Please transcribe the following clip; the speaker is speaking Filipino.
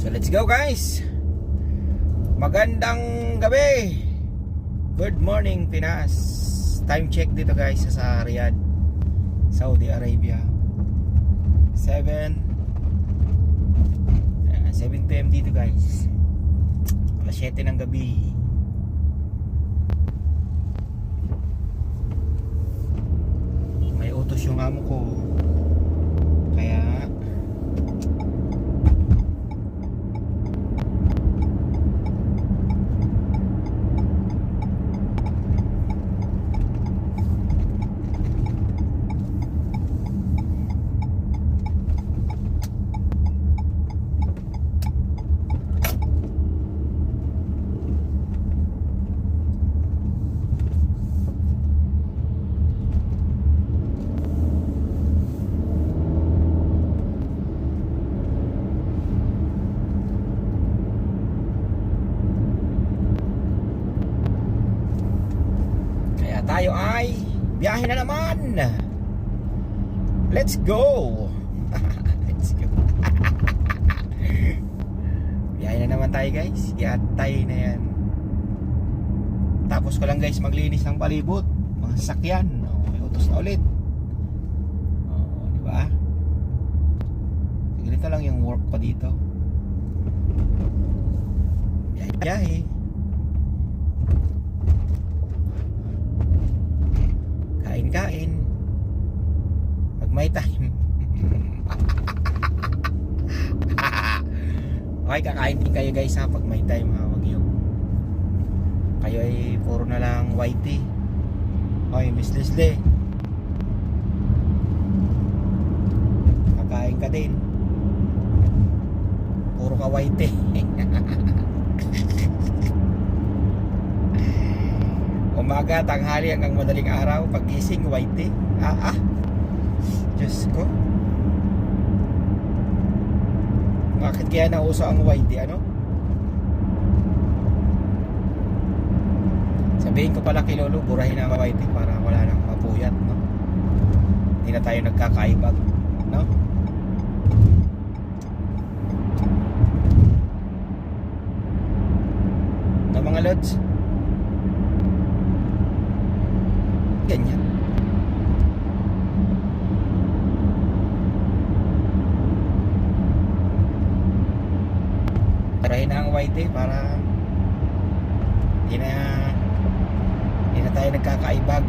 So let's go guys. Magandang gabi. Good morning Pinas. Time check dito guys sa Riyadh, Saudi Arabia. 7 PM dito guys. Alas 7 ng gabi. May utos yung amo ko. Kaya tayo ay biyahe na naman. Let's go. Let's go. Biyahe na naman tayo guys. Iatay na yan. Tapos ko lang guys maglinis ng palibot, mga sasakyan. May utos na ulit. Diba? Ganito lang yung work ko dito. Biyahe. Kain pag may time. Okay, kakain din kayo guys ha pag may time ha. Wag yung kayo ay puro na lang whitey. Okay, Miss Leslie, kakain ka din, puro ka whitey. Umaga, tanghali hanggang madaling araw, pagising whitey. Diyos ko. Bakit kaya nauso ang whitey, ano? Sabihin ko pala kay Lolo, burahin na ang whitey para wala nang mapuyat, no? Hindi na tayo nagkakaibag, no? No mga lods? Ganyan. Tarahin na ang whitey para hindi na tayo nagkakaibag.